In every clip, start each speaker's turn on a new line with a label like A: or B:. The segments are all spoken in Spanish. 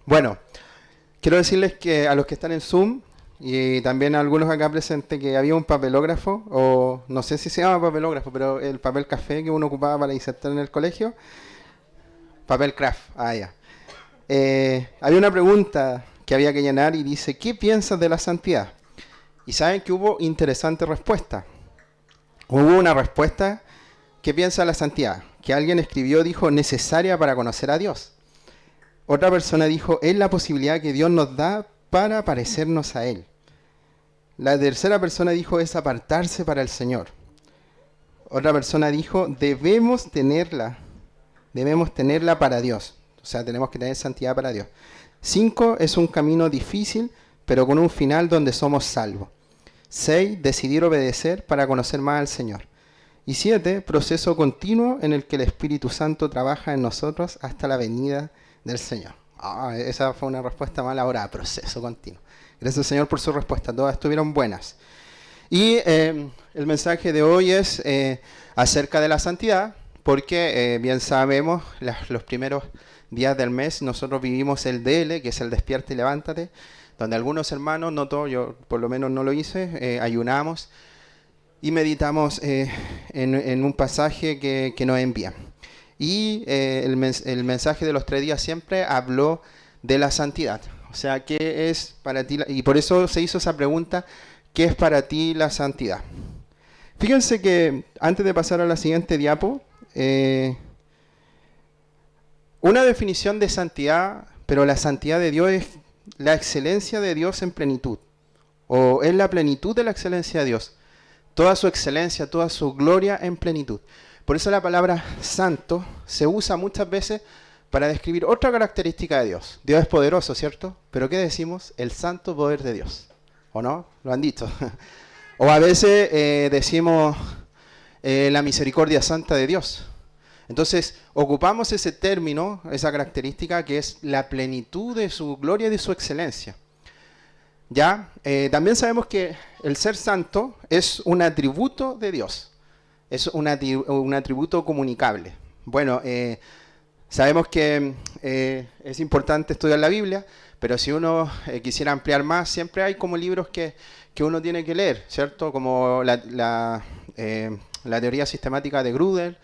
A: Bueno, quiero decirles que a los que están en Zoom y también a algunos acá presentes que había un papelógrafo, o no sé si se llama papelógrafo, pero el papel café que uno ocupaba para insertar en el colegio, papel craft, ya. Había una pregunta que había que llenar y dice, ¿qué piensas de la santidad? Y saben que hubo interesante respuesta. Hubo una respuesta, ¿qué piensa de la santidad? Que alguien escribió, dijo, necesaria para conocer a Dios. Otra persona dijo, es la posibilidad que Dios nos da para parecernos a Él. La tercera persona dijo, es apartarse para el Señor. Otra persona dijo, debemos tenerla para Dios. O sea, tenemos que tener santidad para Dios. 5, es un camino difícil, pero con un final donde somos salvos. 6, decidir obedecer para conocer más al Señor. Y 7, proceso continuo en el que el Espíritu Santo trabaja en nosotros hasta la venida del Señor. Esa fue una respuesta mal ahora, proceso continuo. Gracias, Señor, por su respuesta. Todas estuvieron buenas. Y el mensaje de hoy es acerca de la santidad, porque bien sabemos, los primeros días del mes nosotros vivimos el DL, que es el Despierta y Levántate, donde algunos hermanos, no todos, yo por lo menos no lo hice, ayunamos y meditamos en un pasaje que nos envían. Y el mensaje de los 3 días siempre habló de la santidad. O sea, ¿qué es para ti? Y por eso se hizo esa pregunta, ¿qué es para ti la santidad? Fíjense que antes de pasar a la siguiente diapo, una definición de santidad, pero la santidad de Dios es la excelencia de Dios en plenitud, o es la plenitud de la excelencia de Dios, toda su excelencia, toda su gloria en plenitud. Por eso la palabra santo se usa muchas veces para describir otra característica de Dios. Dios es poderoso, ¿cierto? Pero ¿qué decimos? El santo poder de Dios. ¿O no? Lo han dicho. O a veces decimos la misericordia santa de Dios. Entonces, ocupamos ese término, esa característica que es la plenitud de su gloria y de su excelencia. ¿Ya? También sabemos que el ser santo es un atributo de Dios. Es un atributo comunicable. Bueno, sabemos que es importante estudiar la Biblia, pero si uno quisiera ampliar más, siempre hay como libros que uno tiene que leer, ¿cierto? Como la teoría sistemática de Grudel,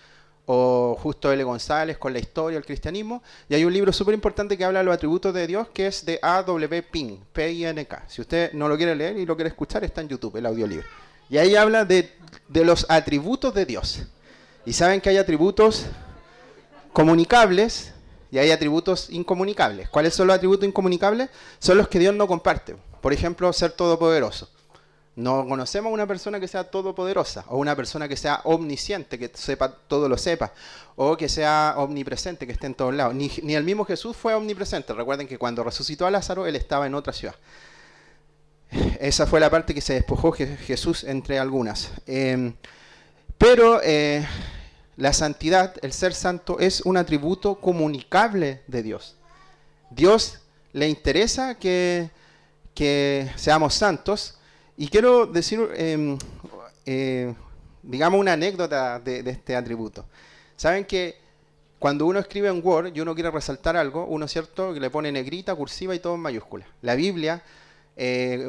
A: o Justo L. González con la historia del cristianismo, y hay un libro súper importante que habla de los atributos de Dios, que es de A.W. Pink, P-I-N-K. Si usted no lo quiere leer y lo quiere escuchar, está en YouTube, el audiolibro. Y ahí habla de los atributos de Dios. Y saben que hay atributos comunicables y hay atributos incomunicables. ¿Cuáles son los atributos incomunicables? Son los que Dios no comparte. Por ejemplo, ser todopoderoso. No conocemos a una persona que sea todopoderosa, o una persona que sea omnisciente, que sepa todo lo sepa, o que sea omnipresente, que esté en todos lados. Ni el mismo Jesús fue omnipresente. Recuerden que cuando resucitó a Lázaro, él estaba en otra ciudad. Esa fue la parte que se despojó Jesús entre algunas. Pero la santidad, el ser santo, es un atributo comunicable de Dios. Dios le interesa que seamos santos. Y quiero decir, digamos, una anécdota de este atributo. Saben que cuando uno escribe en Word y uno quiere resaltar algo, uno, ¿cierto?, que le pone negrita, cursiva y todo en mayúscula. La Biblia,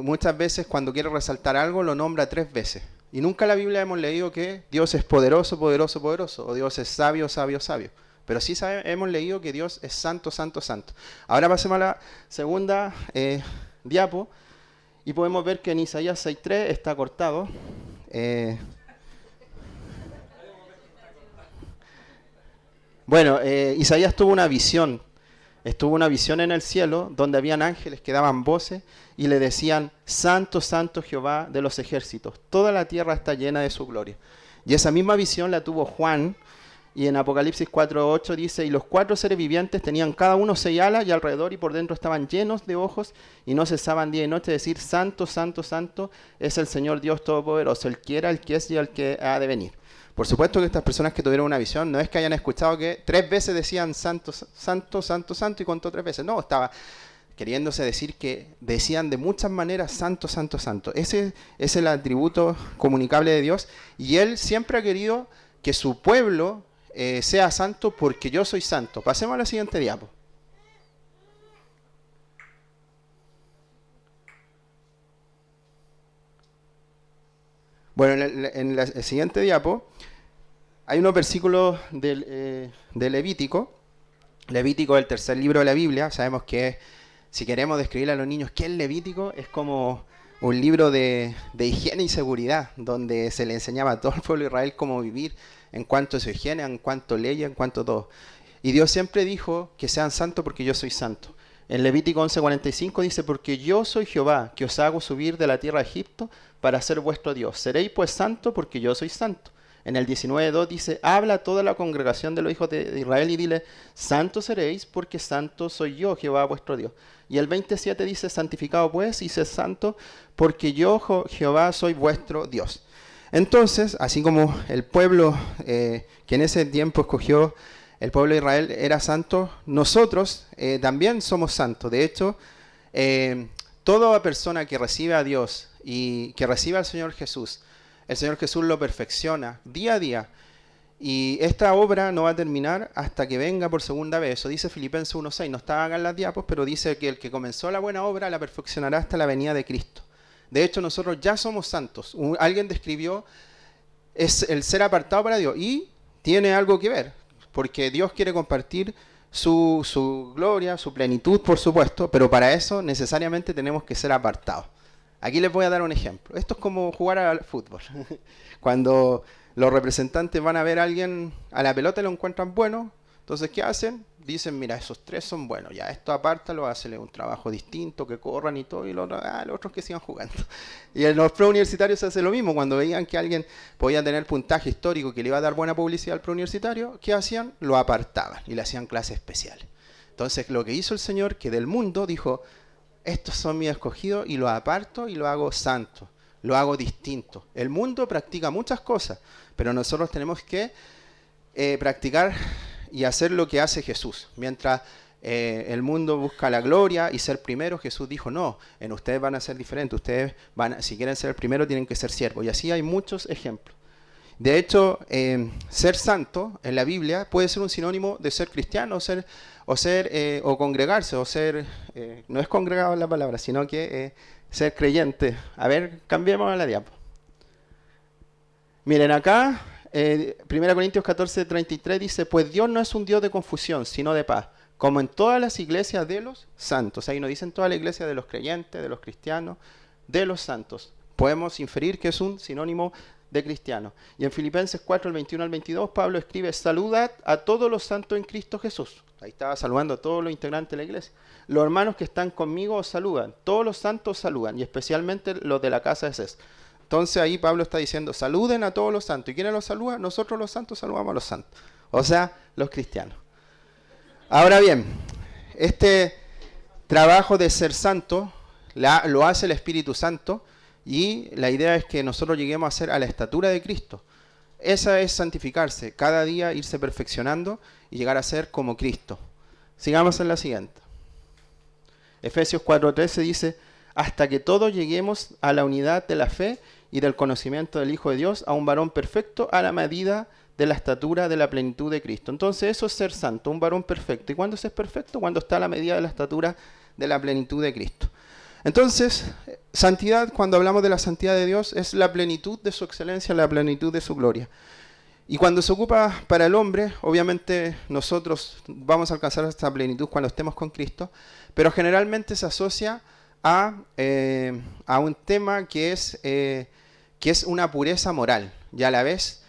A: muchas veces cuando quiere resaltar algo, lo nombra 3 veces. Y nunca en la Biblia hemos leído que Dios es poderoso, poderoso, poderoso, o Dios es sabio, sabio, sabio. Pero sí hemos leído que Dios es santo, santo, santo. Ahora pasemos a la segunda diapo. Y podemos ver que en Isaías 6.3 está cortado. Bueno, Isaías tuvo una visión. Estuvo una visión en el cielo donde habían ángeles que daban voces y le decían, Santo, Santo Jehová de los ejércitos. Toda la tierra está llena de su gloria. Y esa misma visión la tuvo Juan. Y en Apocalipsis 4.8 dice, y los 4 seres vivientes tenían cada uno 6 alas y alrededor y por dentro estaban llenos de ojos y no cesaban día y noche de decir, Santo, Santo, Santo es el Señor Dios Todopoderoso, el que era, el que es y el que ha de venir. Por supuesto que estas personas que tuvieron una visión no es que hayan escuchado que 3 veces decían Santo, Santo, Santo, Santo y contó 3 veces. No, estaba queriéndose decir que decían de muchas maneras Santo, Santo, Santo. Ese es el atributo comunicable de Dios y Él siempre ha querido que su pueblo sea santo porque yo soy santo. Pasemos a la siguiente diapo. Bueno, el siguiente diapo hay unos versículos de Levítico. Levítico es el tercer libro de la Biblia. Sabemos que si queremos describirle a los niños qué es Levítico, es como un libro de higiene y seguridad, donde se le enseñaba a todo el pueblo de Israel cómo vivir en cuanto a su higiene, en cuanto a leyes, en cuanto a todo. Y Dios siempre dijo que sean santos porque yo soy santo. En Levítico 11:45 dice, porque yo soy Jehová, que os hago subir de la tierra de Egipto para ser vuestro Dios. Seréis pues santos porque yo soy santo. En el 19:2 dice, habla a toda la congregación de los hijos de Israel y dile, santos seréis porque santo soy yo, Jehová vuestro Dios. Y el 27 dice, santificado pues y sed santo porque yo, Jehová, soy vuestro Dios. Entonces, así como el pueblo que en ese tiempo escogió, el pueblo de Israel era santo, nosotros también somos santos. De hecho, toda persona que recibe a Dios y que recibe al Señor Jesús, el Señor Jesús lo perfecciona día a día. Y esta obra no va a terminar hasta que venga por segunda vez. Eso dice Filipenses 1:6. No está acá en las diapos, pero dice que el que comenzó la buena obra la perfeccionará hasta la venida de Cristo. De hecho, nosotros ya somos santos. Alguien describió es el ser apartado para Dios. Y tiene algo que ver, porque Dios quiere compartir su gloria, su plenitud, por supuesto, pero para eso necesariamente tenemos que ser apartados. Aquí les voy a dar un ejemplo. Esto es como jugar al fútbol. Cuando los representantes van a ver a alguien a la pelota y lo encuentran bueno, entonces ¿qué hacen? Dicen, mira, esos tres son buenos, ya esto apártalo, hazle un trabajo distinto, que corran y todo, y los otros que sigan jugando. Y en los preuniversitarios se hace lo mismo. Cuando veían que alguien podía tener puntaje histórico que le iba a dar buena publicidad al preuniversitario, ¿qué hacían? Lo apartaban y le hacían clases especiales. Entonces lo que hizo el Señor, que del mundo dijo, estos son mis escogidos y los aparto y lo hago santo, lo hago distinto. El mundo practica muchas cosas, pero nosotros tenemos que practicar y hacer lo que hace Jesús. Mientras el mundo busca la gloria y ser primero, Jesús dijo, no, en ustedes van a ser diferentes, ustedes si quieren ser el primero tienen que ser siervos. Y así hay muchos ejemplos. De hecho, ser santo en la Biblia puede ser un sinónimo de ser cristiano o congregarse, o ser, no es congregado la palabra, sino que ser creyente. A ver, cambiemos a la diapo. Miren acá, 1 Corintios 14:33 dice, pues Dios no es un Dios de confusión, sino de paz, como en todas las iglesias de los santos. Ahí nos dicen toda la iglesia de los creyentes, de los cristianos, de los santos. Podemos inferir que es un sinónimo de cristiano. Y en Filipenses 4:21-22, Pablo escribe, saludad a todos los santos en Cristo Jesús. Ahí estaba saludando a todos los integrantes de la iglesia. Los hermanos que están conmigo os saludan, todos los santos saludan, y especialmente los de la casa de Cés. Entonces ahí Pablo está diciendo, saluden a todos los santos. ¿Y quiénes los saludan? Nosotros los santos saludamos a los santos. O sea, los cristianos. Ahora bien, este trabajo de ser santo lo hace el Espíritu Santo, y la idea es que nosotros lleguemos a ser a la estatura de Cristo. Esa es santificarse, cada día irse perfeccionando y llegar a ser como Cristo. Sigamos en la siguiente. Efesios 4:13 dice, hasta que todos lleguemos a la unidad de la fe y del conocimiento del Hijo de Dios, a un varón perfecto a la medida de la estatura de la plenitud de Cristo. Entonces eso es ser santo, un varón perfecto. ¿Y cuándo se es perfecto? Cuando está a la medida de la estatura de la plenitud de Cristo. Entonces, santidad, cuando hablamos de la santidad de Dios, es la plenitud de su excelencia, la plenitud de su gloria. Y cuando se ocupa para el hombre, obviamente nosotros vamos a alcanzar esta plenitud cuando estemos con Cristo, pero generalmente se asocia a un tema que es una pureza moral, y a la vez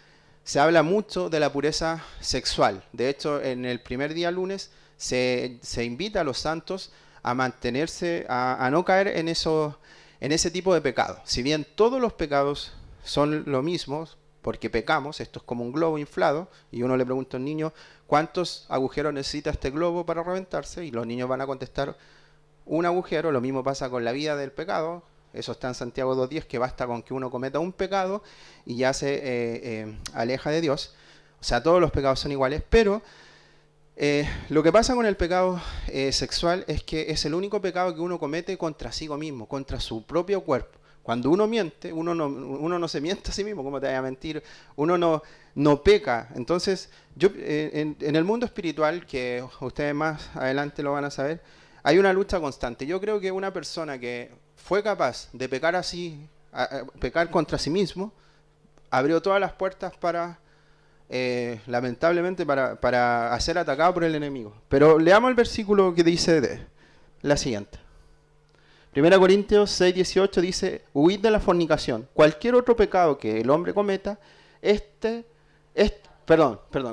A: se habla mucho de la pureza sexual. De hecho, en el primer día lunes se invita a los santos a mantenerse, a no caer en ese tipo de pecado. Si bien todos los pecados son lo mismo, porque pecamos, esto es como un globo inflado, y uno le pregunta a un niño, ¿cuántos agujeros necesita este globo para reventarse? Y los niños van a contestar, un agujero. Lo mismo pasa con la vida del pecado. Eso está en Santiago 2:10, que basta con que uno cometa un pecado y ya se aleja de Dios. O sea, todos los pecados son iguales, pero lo que pasa con el pecado sexual es que es el único pecado que uno comete contra sí mismo, contra su propio cuerpo. Cuando uno miente, uno no se miente a sí mismo. ¿Cómo te vaya a mentir? Uno no peca. Entonces, en el mundo espiritual, que ustedes más adelante lo van a saber, hay una lucha constante. Yo creo que una persona que fue capaz de pecar así, pecar contra sí mismo, abrió todas las puertas para, lamentablemente, para ser atacado por el enemigo. Pero leamos el versículo que dice la siguiente. 1 Corintios 6:18 dice, huid de la fornicación. Cualquier otro pecado que el hombre cometa,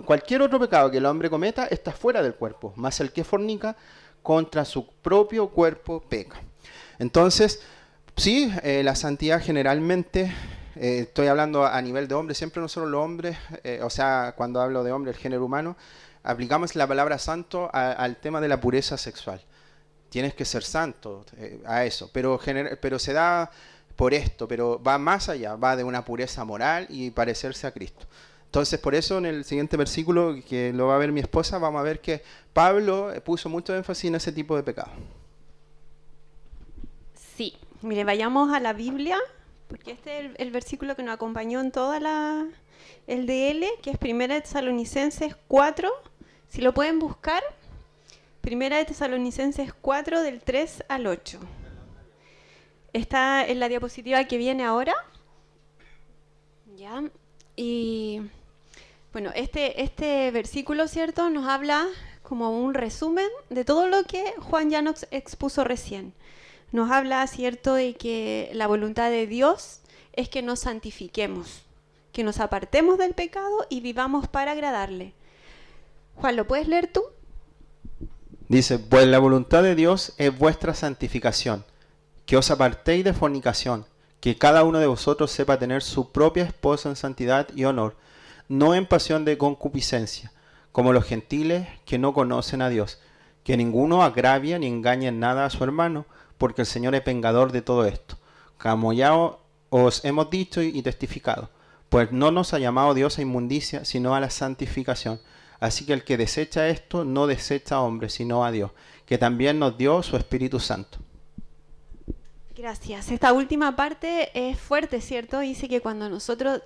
A: cualquier otro pecado que el hombre cometa está fuera del cuerpo, mas el que fornica contra su propio cuerpo peca. Entonces, sí, la santidad generalmente, estoy hablando a nivel de hombre, siempre nosotros los hombres, cuando hablo de hombre, el género humano, aplicamos la palabra santo al tema de la pureza sexual. Tienes que ser santo a eso, pero se da por esto, pero va más allá, va de una pureza moral y parecerse a Cristo. Entonces, por eso en el siguiente versículo, que lo va a ver mi esposa, vamos a ver que Pablo puso mucho énfasis en ese tipo de pecado.
B: Sí, mire, vayamos a la Biblia, porque este es el versículo que nos acompañó en toda el DL, que es 1 Tesalonicenses 4, si lo pueden buscar, 1 Tesalonicenses 4 del 3 al 8. Está en la diapositiva que viene ahora. ¿Ya? Y bueno, este versículo, ¿cierto?, nos habla como un resumen de todo lo que Juan ya nos expuso recién. Nos habla, ¿cierto?, de que la voluntad de Dios es que nos santifiquemos, que nos apartemos del pecado y vivamos para agradarle. Juan, ¿lo puedes leer tú?
A: Dice, pues la voluntad de Dios es vuestra santificación, que os apartéis de fornicación, que cada uno de vosotros sepa tener su propia esposa en santidad y honor, no en pasión de concupiscencia, como los gentiles que no conocen a Dios, que ninguno agravie ni engañe en nada a su hermano, porque el Señor es vengador de todo esto, como ya os hemos dicho y testificado, pues no nos ha llamado Dios a inmundicia, sino a la santificación. Así que el que desecha esto, no desecha a hombre, sino a Dios, que también nos dio su Espíritu Santo.
B: Gracias. Esta última parte es fuerte, ¿cierto? Dice que cuando nosotros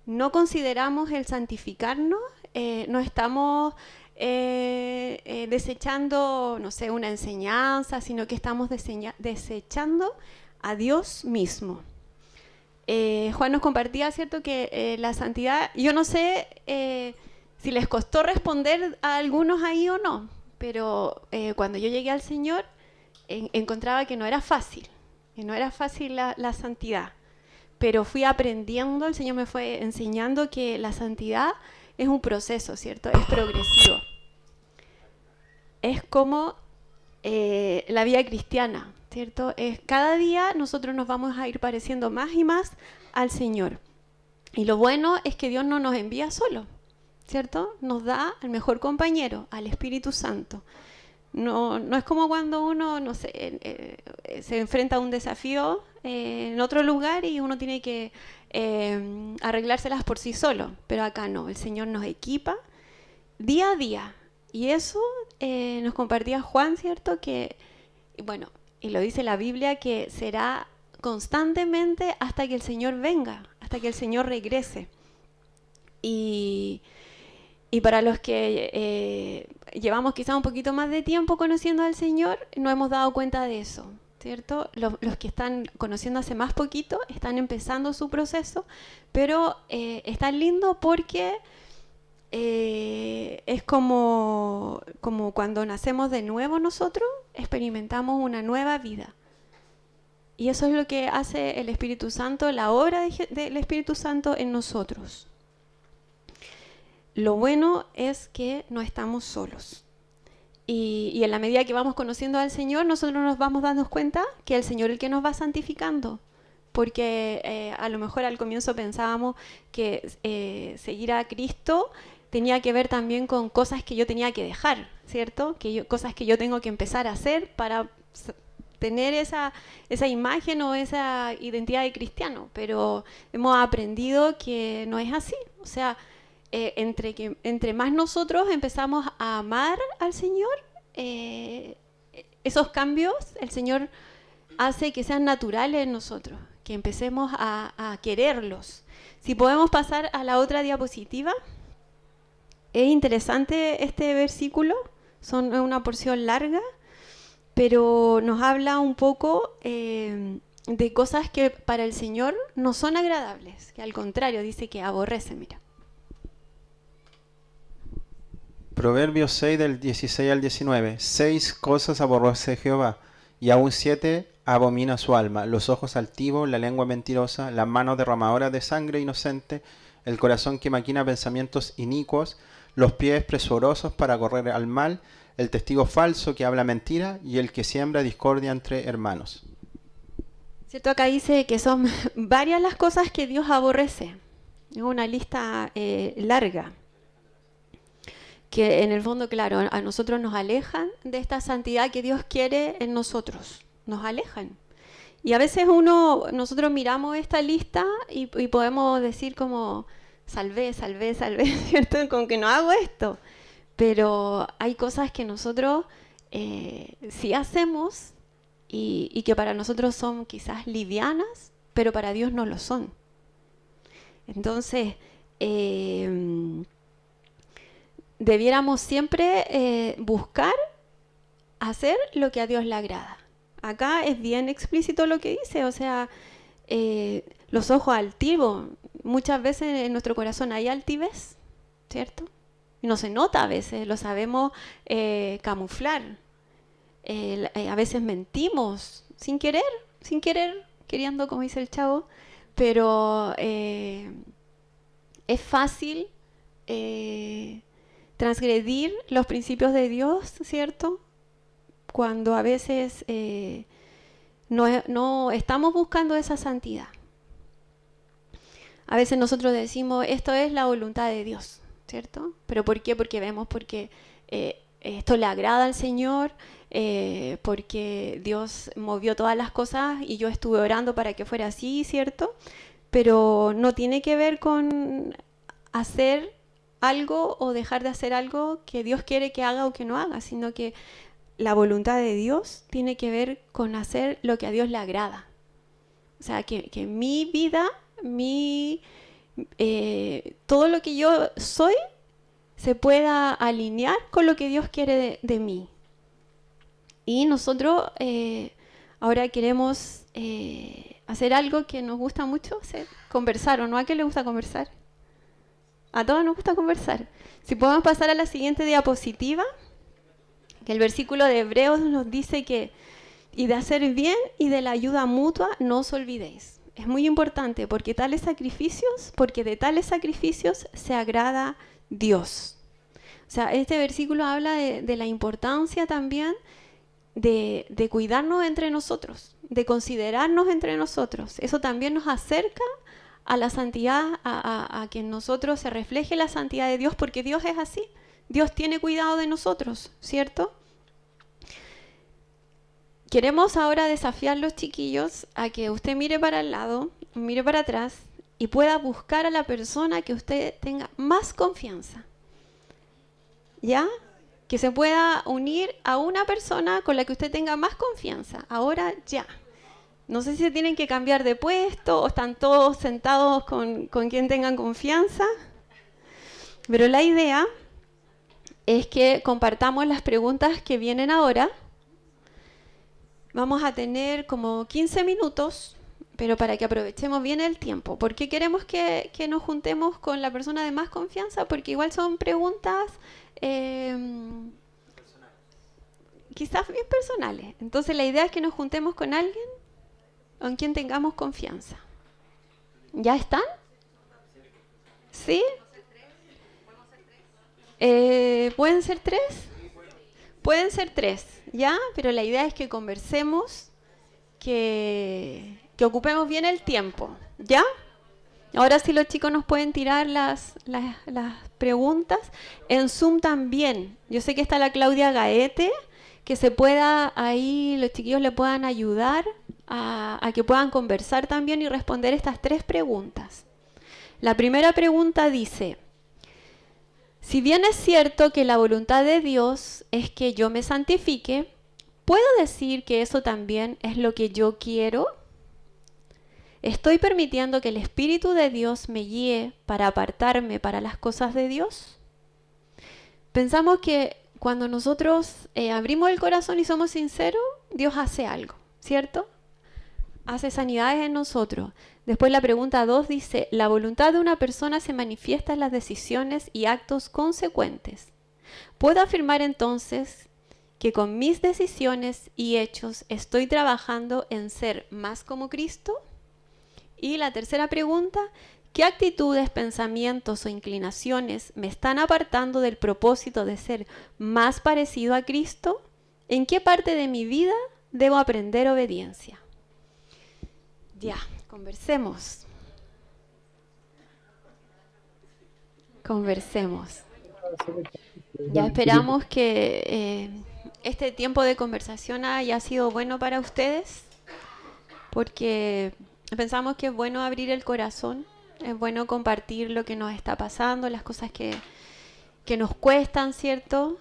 B: no consideramos el santificarnos, no estamos desechando, no sé, una enseñanza, sino que estamos desechando a Dios mismo. Juan nos compartía, ¿cierto?, que la santidad, yo no sé si les costó responder a algunos ahí o no, pero cuando yo llegué al Señor encontraba que no era fácil, la santidad, pero fui aprendiendo, el Señor me fue enseñando que la santidad es un proceso, ¿cierto? Es progresivo. Es como la vida cristiana, ¿cierto? Cada día nosotros nos vamos a ir pareciendo más y más al Señor. Y lo bueno es que Dios no nos envía solo, ¿cierto? Nos da al mejor compañero, al Espíritu Santo. No es como cuando uno, no sé, se enfrenta a un desafío en otro lugar y uno tiene que arreglárselas por sí solo. Pero acá no, el Señor nos equipa día a día. Y eso nos compartía Juan, ¿cierto? Que, bueno, y lo dice la Biblia, que será constantemente hasta que el Señor venga, hasta que el Señor regrese. Y para los que llevamos quizá un poquito más de tiempo conociendo al Señor, no hemos dado cuenta de eso, ¿cierto? Los que están conociendo hace más poquito están empezando su proceso, pero está lindo porque es como cuando nacemos de nuevo nosotros, experimentamos una nueva vida. Y eso es lo que hace el Espíritu Santo, la obra del Espíritu Santo en nosotros. Lo bueno es que no estamos solos. Y en la medida que vamos conociendo al Señor, nosotros nos vamos dando cuenta que el Señor es el que nos va santificando. Porque a lo mejor al comienzo pensábamos que seguir a Cristo tenía que ver también con cosas que yo tenía que dejar, ¿cierto? Cosas que yo tengo que empezar a hacer para tener esa imagen o esa identidad de cristiano. Pero hemos aprendido que no es así. O sea, entre más nosotros empezamos a amar al Señor, esos cambios el Señor hace que sean naturales en nosotros, que empecemos a quererlos. Si podemos pasar a la otra diapositiva. Es interesante este versículo, son una porción larga, pero nos habla un poco de cosas que para el Señor no son agradables, que al contrario dice que aborrece, mira.
A: Proverbios 6 del 16 al 19. 6 cosas aborrece Jehová, y aún 7 abomina su alma: los ojos altivos, la lengua mentirosa, las manos derramadoras de sangre inocente, el corazón que maquina pensamientos inicuos, los pies presurosos para correr al mal, el testigo falso que habla mentira, y el que siembra discordia entre hermanos.
B: ¿Cierto? Acá dice que son varias las cosas que Dios aborrece. Es una lista larga. Que en el fondo, claro, a nosotros nos alejan de esta santidad que Dios quiere en nosotros. Nos alejan. Y a veces nosotros miramos esta lista y podemos decir como, salvé, ¿cierto? Como que no hago esto. Pero hay cosas que nosotros sí hacemos y que para nosotros son quizás livianas, pero para Dios no lo son. Entonces, debiéramos siempre buscar hacer lo que a Dios le agrada. Acá es bien explícito lo que dice, o sea, los ojos altivos. Muchas veces en nuestro corazón hay altivez, ¿cierto? Y no se nota a veces, lo sabemos camuflar. A veces mentimos sin querer, queriendo, como dice el chavo, pero es fácil transgredir los principios de Dios, ¿cierto? Cuando a veces no estamos buscando esa santidad. A veces nosotros decimos, esto es la voluntad de Dios, ¿cierto? ¿Pero por qué? Porque vemos porque esto le agrada al Señor, porque Dios movió todas las cosas y yo estuve orando para que fuera así, ¿cierto? Pero no tiene que ver con hacer algo o dejar de hacer algo que Dios quiere que haga o que no haga, sino que la voluntad de Dios tiene que ver con hacer lo que a Dios le agrada. O sea, que mi vida, todo lo que yo soy se pueda alinear con lo que Dios quiere de mí. Y nosotros ahora queremos hacer algo que nos gusta mucho hacer, conversar, ¿o no? ¿A qué le gusta conversar? A todos nos gusta conversar. Si podemos pasar a la siguiente diapositiva, que el versículo de Hebreos nos dice que y de hacer bien y de la ayuda mutua no os olvidéis. Es muy importante porque de tales sacrificios se agrada Dios. O sea, este versículo habla de la importancia también de cuidarnos entre nosotros, de considerarnos entre nosotros. Eso también nos acerca a la santidad, a que en nosotros se refleje la santidad de Dios, porque Dios es así. Dios tiene cuidado de nosotros, ¿cierto? Queremos ahora desafiar a los chiquillos a que usted mire para el lado, mire para atrás y pueda buscar a la persona que usted tenga más confianza. ¿Ya? Que se pueda unir a una persona con la que usted tenga más confianza. Ahora ya. No sé si se tienen que cambiar de puesto o están todos sentados con quien tengan confianza. Pero la idea es que compartamos las preguntas que vienen ahora. Vamos a tener como 15 minutos, pero para que aprovechemos bien el tiempo. ¿Por qué queremos que nos juntemos con la persona de más confianza? Porque igual son preguntas quizás bien personales. Entonces la idea es que nos juntemos con alguien con quien tengamos confianza. ¿Ya están? ¿Sí? ¿Pueden ser tres? Pueden ser tres, ¿ya? Pero la idea es que conversemos, que ocupemos bien el tiempo, ¿ya? Ahora sí los chicos nos pueden tirar las preguntas. En Zoom también. Yo sé que está la Claudia Gaete, que se pueda ahí, los chiquillos le puedan ayudar a que puedan conversar también y responder estas tres preguntas. La primera pregunta dice: si bien es cierto que la voluntad de Dios es que yo me santifique, ¿puedo decir que eso también es lo que yo quiero? ¿Estoy permitiendo que el Espíritu de Dios me guíe para apartarme para las cosas de Dios? Pensamos que cuando nosotros abrimos el corazón y somos sinceros, Dios hace algo, ¿cierto? hace sanidades en nosotros. Después la pregunta 2 dice, la voluntad de una persona se manifiesta en las decisiones y actos consecuentes. ¿Puedo afirmar entonces que con mis decisiones y hechos estoy trabajando en ser más como Cristo? Y la tercera pregunta, ¿qué actitudes, pensamientos o inclinaciones me están apartando del propósito de ser más parecido a Cristo? ¿En qué parte de mi vida debo aprender obediencia? Ya, conversemos. Conversemos. Ya esperamos que este tiempo de conversación haya sido bueno para ustedes, porque pensamos que es bueno abrir el corazón, es bueno compartir lo que nos está pasando, las cosas que nos cuestan, ¿cierto?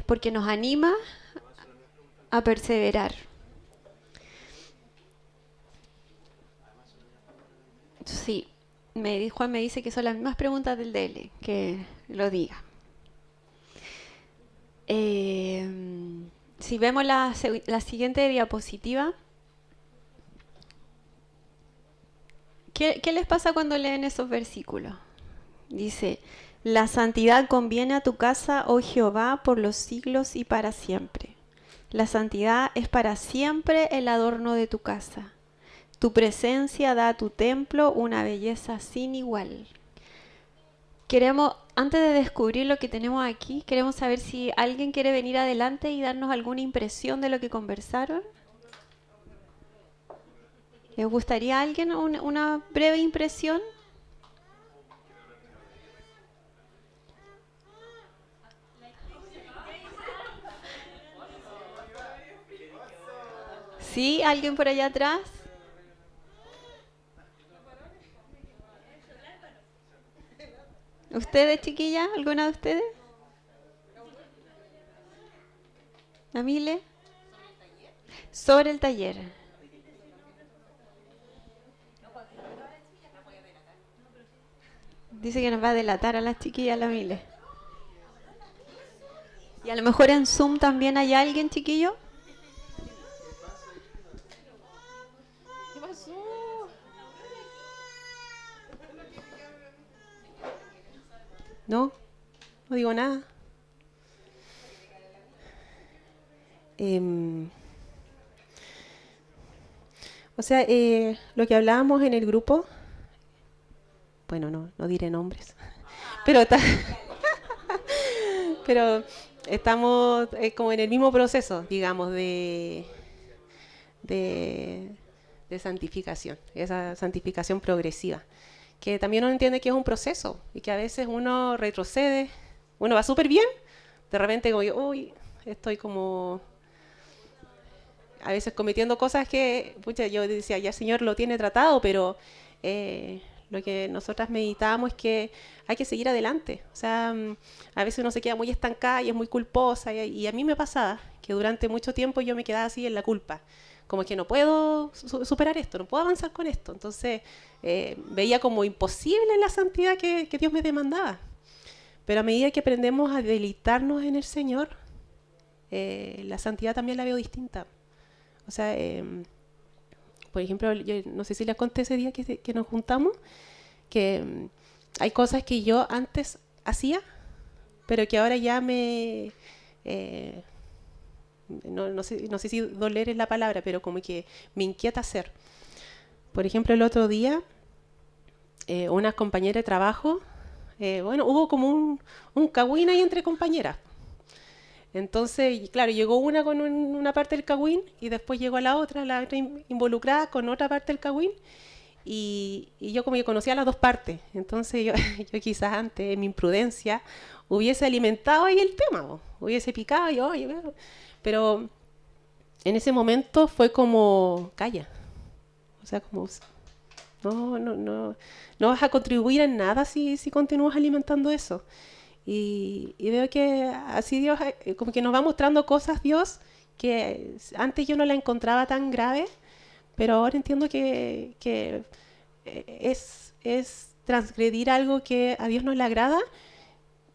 B: Porque nos anima a perseverar. Sí, Juan me dice que son las mismas preguntas del DL, que lo diga. Si vemos la siguiente diapositiva, ¿qué les pasa cuando leen esos versículos? Dice, la santidad conviene a tu casa, oh Jehová, por los siglos y para siempre. La santidad es para siempre el adorno de tu casa. Tu presencia da a tu templo una belleza sin igual. Antes de descubrir lo que tenemos aquí, queremos saber si alguien quiere venir adelante y darnos alguna impresión de lo que conversaron. ¿Les gustaría a alguien una breve impresión? ¿Sí? ¿Alguien por allá atrás? ¿Ustedes, chiquillas? ¿Alguna de ustedes? ¿Amile? Sobre el taller. Dice que nos va a delatar a las chiquillas, la Mile. Y a lo mejor en Zoom también hay alguien, chiquillo. ¿Qué pasó? No, no digo nada. O sea, lo que hablábamos en el grupo, bueno, no diré nombres, pero pero estamos como en el mismo proceso, digamos, de santificación, esa santificación progresiva, que también uno entiende que es un proceso y que a veces uno retrocede, uno va súper bien, de repente como yo, uy, estoy como a veces cometiendo cosas que, pucha, yo decía, ya el Señor lo tiene tratado, pero lo que nosotras meditábamos es que hay que seguir adelante. O sea, a veces uno se queda muy estancada y es muy culposa, y a mí me pasaba que durante mucho tiempo yo me quedaba así en la culpa, como que no puedo superar esto, no puedo avanzar con esto. Entonces veía como imposible la santidad que Dios me demandaba. Pero a medida que aprendemos a deleitarnos en el Señor, la santidad también la veo distinta. O sea, por ejemplo, yo no sé si les conté ese día que nos juntamos, que hay cosas que yo antes hacía, pero que ahora ya no sé si doler es la palabra, pero como que me inquieta hacer. Por ejemplo, el otro día, una compañera de trabajo, bueno, hubo como un cagüín ahí entre compañeras. Entonces, claro, llegó una con una parte del cagüín y después llegó la otra involucrada con otra parte del cagüín, y yo como que conocía las dos partes. Entonces yo quizás antes, en mi imprudencia, hubiese alimentado ahí el tema, hubiese picado y oye, pero en ese momento fue como, calla, o sea, como, no vas a contribuir en nada si continúas alimentando eso. Y veo que así Dios, como que nos va mostrando cosas, Dios, que antes yo no la encontraba tan grave, pero ahora entiendo que es transgredir algo que a Dios no le agrada,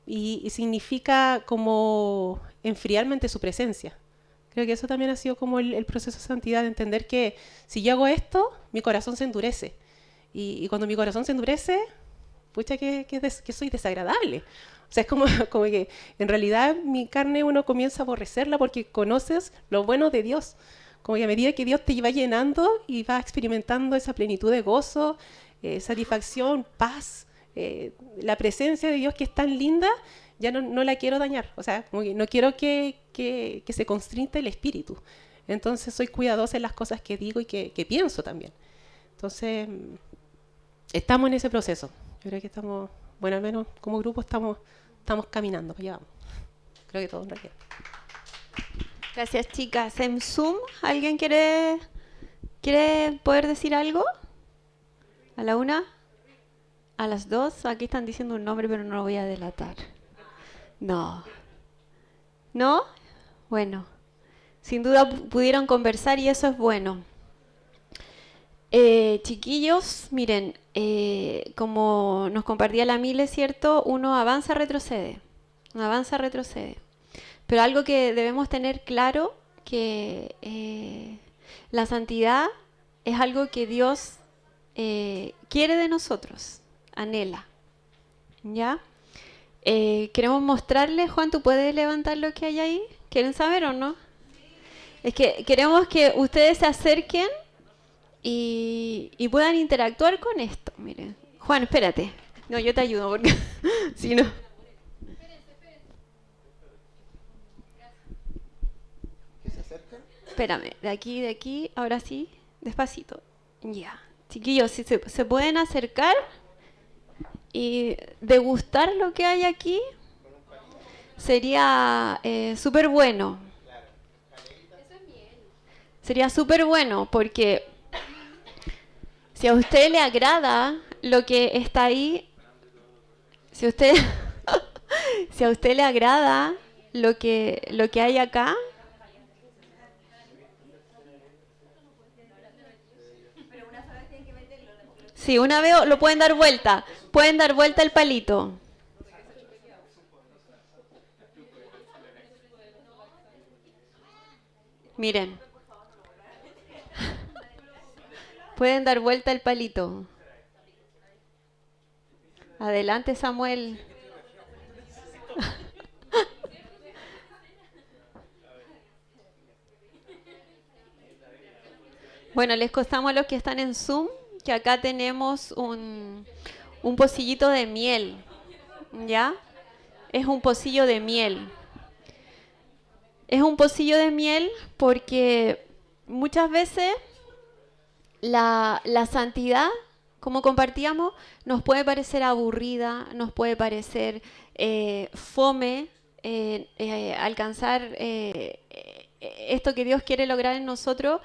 B: y significa como enfriarme ante su presencia.
C: Creo que eso también ha sido como el proceso de santidad, de entender que si yo hago esto, mi corazón se endurece. Y cuando mi corazón se endurece, pucha que soy desagradable. O sea, es como, como que en realidad mi carne uno comienza a aborrecerla porque conoces lo bueno de Dios. Como que a medida que Dios te va llenando y va experimentando esa plenitud de gozo, satisfacción, paz, la presencia de Dios que es tan linda, ya no la quiero dañar. O sea, como que no quiero que se constrinja el espíritu. Entonces soy cuidadosa en las cosas que digo y que pienso también. Entonces, estamos en ese proceso. Yo creo que estamos, bueno, al menos como grupo estamos caminando, para allá vamos. Creo que todo en realidad.
B: Gracias, chicas. En Zoom, ¿alguien quiere poder decir algo? ¿A la una? ¿A las dos? Aquí están diciendo un nombre, pero no lo voy a delatar. No. ¿No? Bueno. Sin duda pudieron conversar y eso es bueno. Chiquillos, miren, como nos compartía la Mile, ¿cierto? Uno avanza, retrocede. Uno avanza, retrocede. Pero algo que debemos tener claro, que la santidad es algo que Dios quiere de nosotros, anhela. ¿Ya? Queremos mostrarles, Juan, ¿tú puedes levantar lo que hay ahí? ¿Quieren saber o no? Es que queremos que ustedes se acerquen y puedan interactuar con esto. Miren, Juan, espérate. No, yo te ayudo porque si no... Espérame, de aquí, ahora sí, despacito. Ya. Chiquillos, si se pueden acercar y degustar lo que hay aquí, sería súper bueno. Sería súper bueno porque si a usted le agrada lo que está ahí, si a usted le agrada lo que hay acá, sí, una vez lo pueden dar vuelta el palito. Miren, pueden dar vuelta el palito. Adelante, Samuel. Bueno, les contamos a los que están en Zoom que acá tenemos un pocillito de miel, ¿ya? Es un pocillo de miel. Es un pocillo de miel porque muchas veces la santidad, como compartíamos, nos puede parecer aburrida, nos puede parecer fome, alcanzar esto que Dios quiere lograr en nosotros.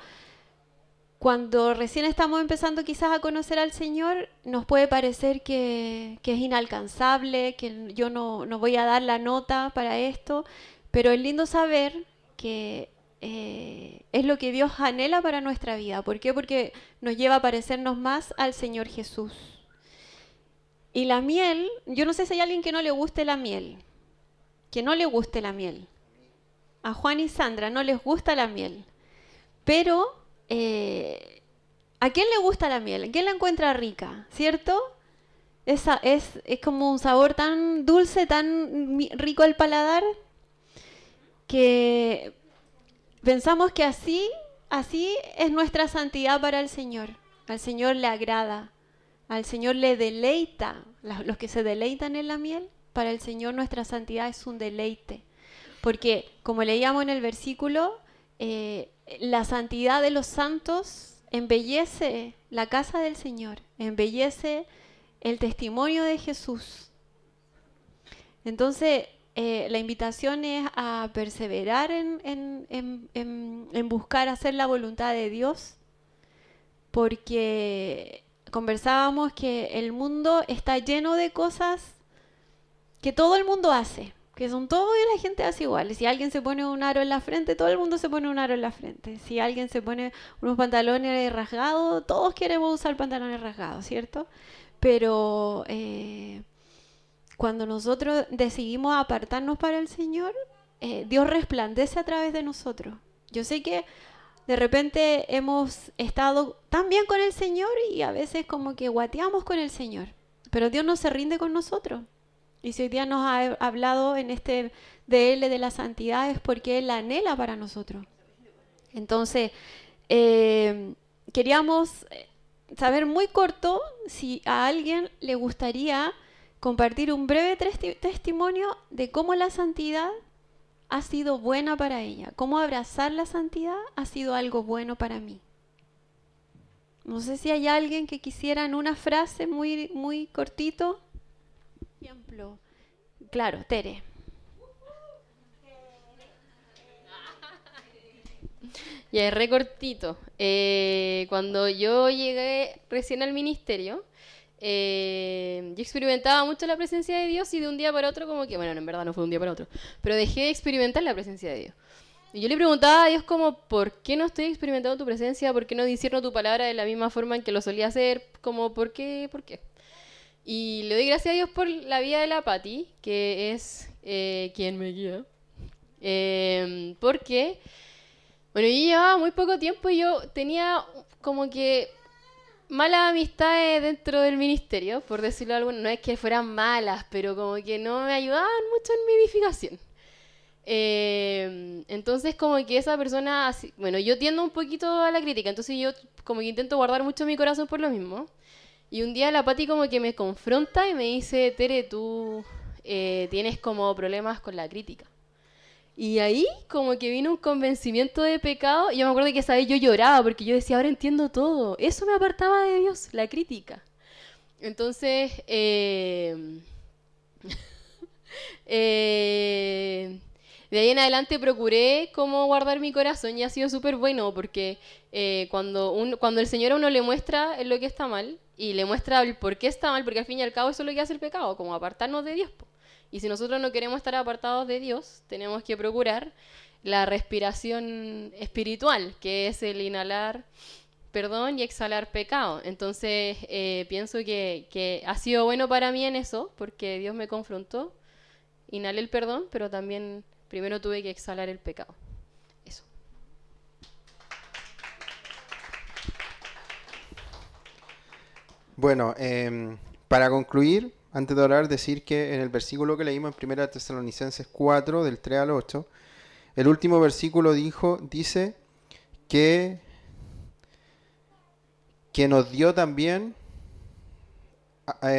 B: Cuando recién estamos empezando quizás a conocer al Señor, nos puede parecer que es inalcanzable, que yo no voy a dar la nota para esto, pero es lindo saber que es lo que Dios anhela para nuestra vida. ¿Por qué? Porque nos lleva a parecernos más al Señor Jesús. Y la miel, yo no sé si hay alguien que no le guste la miel, que no le guste la miel. A Juan y Sandra no les gusta la miel, pero... ¿a quién le gusta la miel? ¿A quién la encuentra rica? ¿Cierto? Esa es como un sabor tan dulce, tan rico al paladar, que pensamos que así es nuestra santidad para el Señor. Al Señor le agrada, al Señor le deleita. Los que se deleitan en la miel, para el Señor nuestra santidad es un deleite. Porque, como leíamos en el versículo, la santidad de los santos embellece la casa del Señor, embellece el testimonio de Jesús. Entonces, la invitación es a perseverar en buscar hacer la voluntad de Dios, porque conversábamos que el mundo está lleno de cosas que todo el mundo hace, que son todo y la gente hace igual. Si alguien se pone un aro en la frente, todo el mundo se pone un aro en la frente. Si alguien se pone unos pantalones rasgados, todos queremos usar pantalones rasgados, ¿cierto? Pero cuando nosotros decidimos apartarnos para el Señor, Dios resplandece a través de nosotros. Yo sé que de repente hemos estado tan bien con el Señor y a veces como que guateamos con el Señor, pero Dios no se rinde con nosotros. Y si hoy día nos ha hablado en este DL de la santidad es porque Él la anhela para nosotros. Entonces, queríamos saber muy corto si a alguien le gustaría compartir un breve testimonio de cómo la santidad ha sido buena para ella, cómo abrazar la santidad ha sido algo bueno para mí. No sé si hay alguien que quisiera en una frase muy, muy cortito. Ejemplo. Claro, Tere.
D: Ya es re cortito. Cuando yo llegué recién al ministerio, yo experimentaba mucho la presencia de Dios y de un día para otro como que, bueno, en verdad no fue de un día para otro, pero dejé de experimentar la presencia de Dios. Y yo le preguntaba a Dios como, ¿por qué no estoy experimentando tu presencia? ¿Por qué no discierno tu palabra de la misma forma en que lo solía hacer? Como, ¿por qué? ¿Por qué? Y le doy gracias a Dios por la vida de la Pati, que es quien me guía. Porque, bueno, yo llevaba muy poco tiempo y yo tenía como que malas amistades dentro del ministerio, por decirlo de alguna. No es que fueran malas, pero como que no me ayudaban mucho en mi edificación. Entonces como que esa persona, bueno, yo tiendo un poquito a la crítica, entonces yo como que intento guardar mucho mi corazón por lo mismo. Y un día la Pati como que me confronta y me dice, Tere, tú tienes como problemas con la crítica. Y ahí como que vino un convencimiento de pecado. Y yo me acuerdo que esa vez yo lloraba porque yo decía, ahora entiendo todo. Eso me apartaba de Dios, la crítica. Entonces, de ahí en adelante procuré cómo guardar mi corazón y ha sido súper bueno porque cuando el Señor a uno le muestra lo que está mal y le muestra el por qué está mal, porque al fin y al cabo eso es lo que hace el pecado, como apartarnos de Dios. Y si nosotros no queremos estar apartados de Dios, tenemos que procurar la respiración espiritual, que es el inhalar perdón y exhalar pecado. Entonces pienso que ha sido bueno para mí en eso, porque Dios me confrontó, inhalé el perdón, pero también primero tuve que exhalar el pecado. Eso.
A: Bueno, para concluir, antes de orar, decir que en el versículo que leímos en 1 Tesalonicenses 4, del 3 al 8, el último versículo dice que nos dio también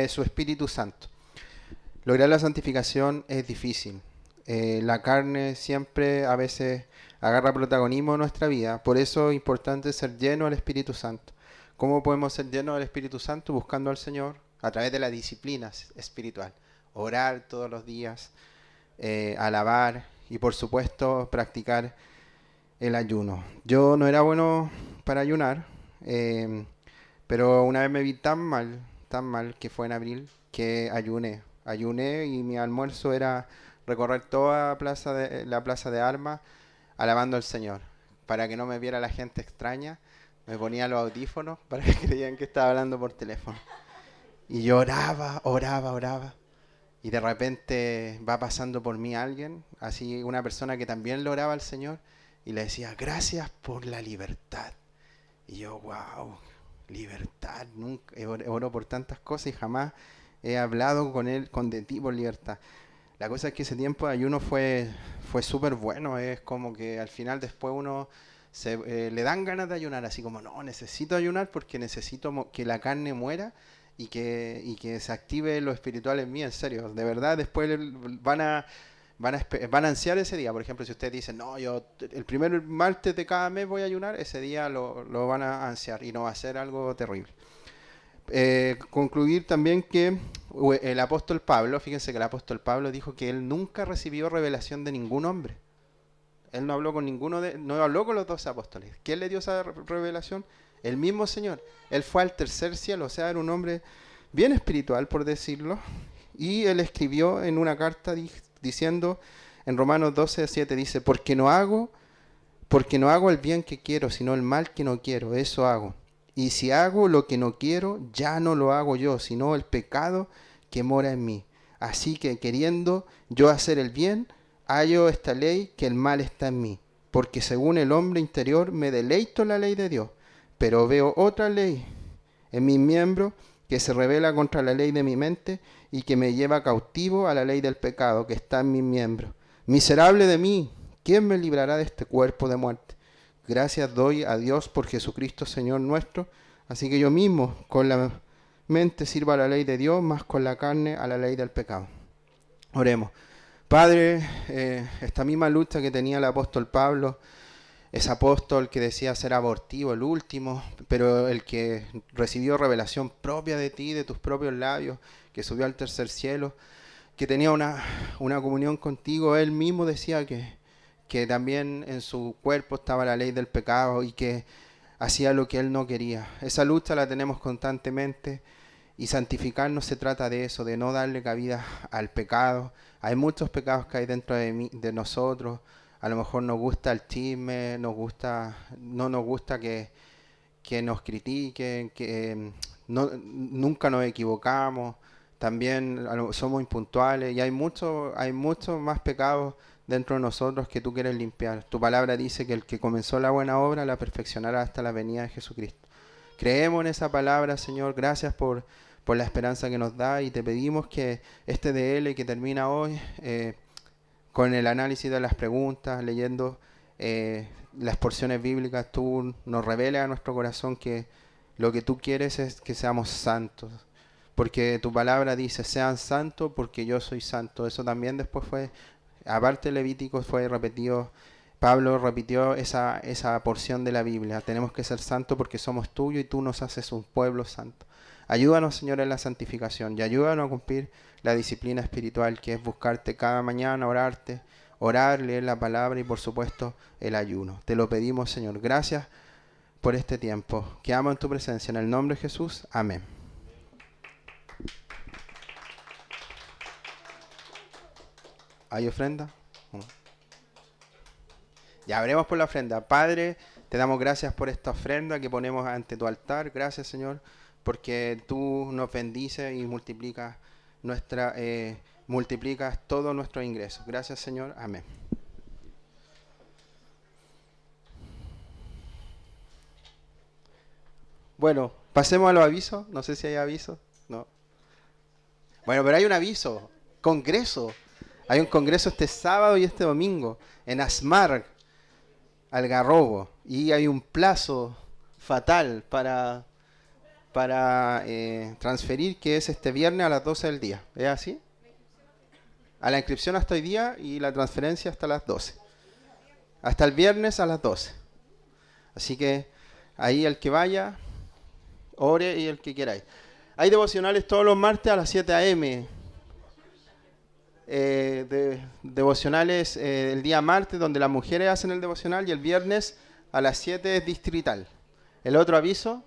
A: su Espíritu Santo. Lograr la santificación es difícil. La carne siempre a veces agarra protagonismo en nuestra vida. Por eso es importante ser lleno del Espíritu Santo. ¿Cómo podemos ser llenos del Espíritu Santo? Buscando al Señor a través de la disciplina espiritual. Orar todos los días, alabar y por supuesto practicar el ayuno. Yo no era bueno para ayunar, pero una vez me vi tan mal que fue en abril que ayuné y mi almuerzo era recorrer toda la plaza de armas alabando al Señor. Para que no me viera la gente extraña, me ponía los audífonos para que creían que estaba hablando por teléfono. Y yo oraba. Y de repente va pasando por mí alguien, así una persona que también lo oraba al Señor, y le decía, gracias por la libertad. Y yo, wow, libertad, nunca oro por tantas cosas y jamás he hablado de ti por libertad. La cosa es que ese tiempo de ayuno fue súper bueno, es como que al final después uno le dan ganas de ayunar, así como, no, necesito ayunar porque necesito que la carne muera y que se active lo espiritual en mí, en serio. De verdad, después van a ansiar ese día. Por ejemplo, si ustedes dicen, no, yo el primer martes de cada mes voy a ayunar, ese día lo van a ansiar y no va a ser algo terrible. Concluir también que el apóstol Pablo, fíjense que el apóstol Pablo dijo que él nunca recibió revelación de ningún hombre. Él no habló con no habló con los 12 apóstoles. ¿Quién le dio esa revelación? El mismo Señor. Él fue al tercer cielo, o sea, era un hombre bien espiritual, por decirlo. Y él escribió en una carta diciendo, en Romanos 12:7 dice, porque no hago el bien que quiero, sino el mal que no quiero, eso hago. Y si hago lo que no quiero, ya no lo hago yo, sino el pecado que mora en mí. Así que queriendo yo hacer el bien, hallo esta ley que el mal está en mí. porque según el hombre interior me deleito en la ley de Dios, pero veo otra ley en mis miembros que se rebela contra la ley de mi mente y que me lleva cautivo a la ley del pecado que está en mis miembros. Miserable de mí, ¿quién me librará de este cuerpo de muerte? Gracias doy a Dios por Jesucristo Señor nuestro, así que yo mismo con la mente sirvo a la ley de Dios, más con la carne a la ley del pecado. Oremos. Padre, esta misma lucha que tenía el apóstol Pablo, ese apóstol que decía ser abortivo, el último, pero el que recibió revelación propia de ti, de tus propios labios, que subió al tercer cielo, que tenía una comunión contigo, él mismo decía que también en su cuerpo estaba la ley del pecado y que hacía lo que él no quería. Esa lucha la tenemos constantemente y santificarnos se trata de eso, de no darle cabida al pecado. Hay muchos pecados que hay dentro de nosotros. A lo mejor nos gusta el chisme, no nos gusta que nos critiquen, que nunca nos equivocamos, también somos impuntuales y hay muchos más pecados dentro de nosotros que tú quieres limpiar. Tu palabra dice que el que comenzó la buena obra la perfeccionará hasta la venida de Jesucristo. Creemos en esa palabra, Señor. Gracias por la esperanza que nos da y te pedimos que este DL que termina hoy, con el análisis de las preguntas, leyendo las porciones bíblicas, tú nos reveles a nuestro corazón que lo que tú quieres es que seamos santos. Porque tu palabra dice, sean santos porque yo soy santo. Eso también después fue, aparte Levítico, fue repetido. Pablo repitió esa porción de la Biblia. Tenemos que ser santos porque somos tuyos y tú nos haces un pueblo santo. Ayúdanos, Señor, en la santificación y ayúdanos a cumplir la disciplina espiritual que es buscarte cada mañana, orarte, orar, leer la palabra y por supuesto el ayuno. Te lo pedimos, Señor. Gracias por este tiempo. Quedamos en tu presencia. En el nombre de Jesús. Amén. ¿Hay ofrenda? Ya veremos por la ofrenda. Padre, te damos gracias por esta ofrenda que ponemos ante tu altar. Gracias, Señor, porque tú nos bendices y multiplicas todos nuestros ingresos. Gracias, Señor. Amén. Bueno, pasemos a los avisos. No sé si hay avisos. No. Bueno, pero hay un aviso. Congreso. Hay un congreso este sábado y este domingo en Asmar, Algarrobo. Y hay un plazo fatal para transferir, que es este viernes a las 12 del día. ¿Es así? A la inscripción hasta hoy día y la transferencia hasta las 12. Hasta el viernes a las 12. Así que ahí el que vaya, ore y el que quiera ir. Hay devocionales todos los martes a las 7 a.m. Devocionales el día martes donde las mujeres hacen el devocional y el viernes a las 7 es distrital. El otro aviso.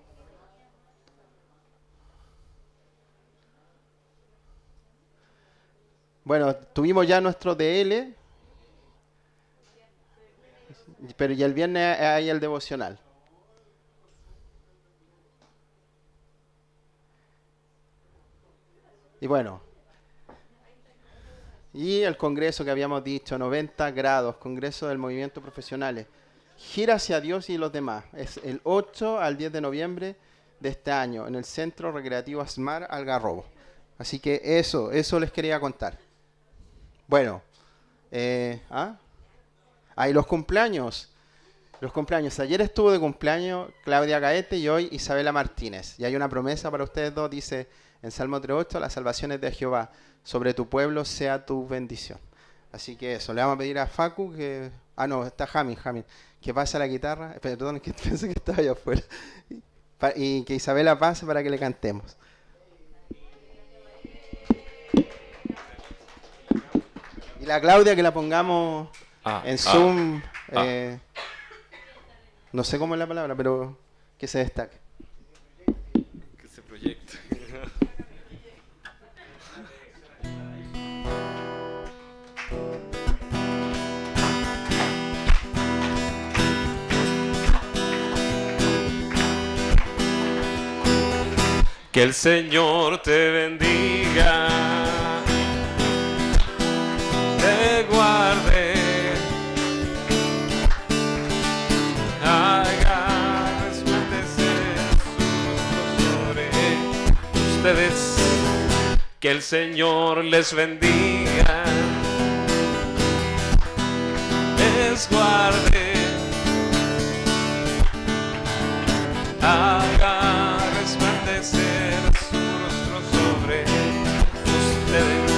A: Bueno, tuvimos ya nuestro DL, pero ya el viernes hay el devocional. Y bueno, y el congreso que habíamos dicho, 90 grados, congreso del movimiento profesionales. Gira hacia Dios y los demás. Es el 8 al 10 de noviembre de este año en el Centro Recreativo Asmar Algarrobo. Así que eso les quería contar. Bueno, y los cumpleaños. Los cumpleaños. Ayer estuvo de cumpleaños Claudia Gaete y hoy Isabela Martínez. Y hay una promesa para ustedes dos, dice en Salmo 3:8, la salvación es de Jehová. Sobre tu pueblo sea tu bendición. Así que eso, le vamos a pedir a Facu que... no, está Jamin, que pase la guitarra. Perdón, que pensé que estaba allá afuera. Y que Isabela pase para que le cantemos. Y la Claudia que la pongamos en Zoom. No sé cómo es la palabra, pero que se destaque.
E: Que se proyecte. Que el Señor te bendiga, te guarde, ustedes. Que el Señor les bendiga, les guarde, haga resplandecer su rostro sobre ustedes.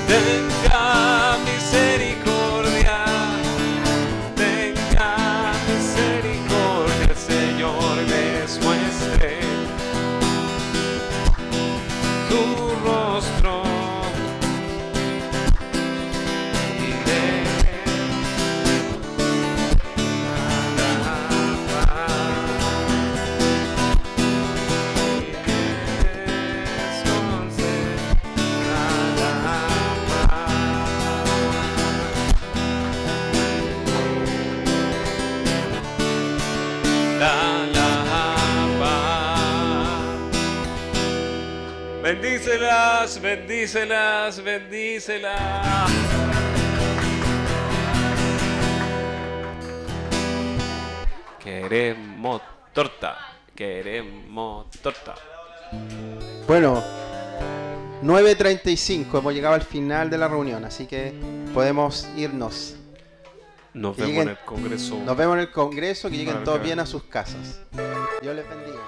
E: Tenga misericordia, el Señor les muestre su rostro y bendícelas, bendícelas, bendícelas. Queremos torta, queremos torta.
A: Bueno, 9:35, hemos llegado al final de la reunión, así que podemos irnos.
E: Nos
A: Que
E: vemos
A: lleguen-
E: en el Congreso.
A: Nos vemos en el Congreso, que lleguen
E: Vale,
A: todos
E: vale.
A: bien a sus casas. Dios les bendiga.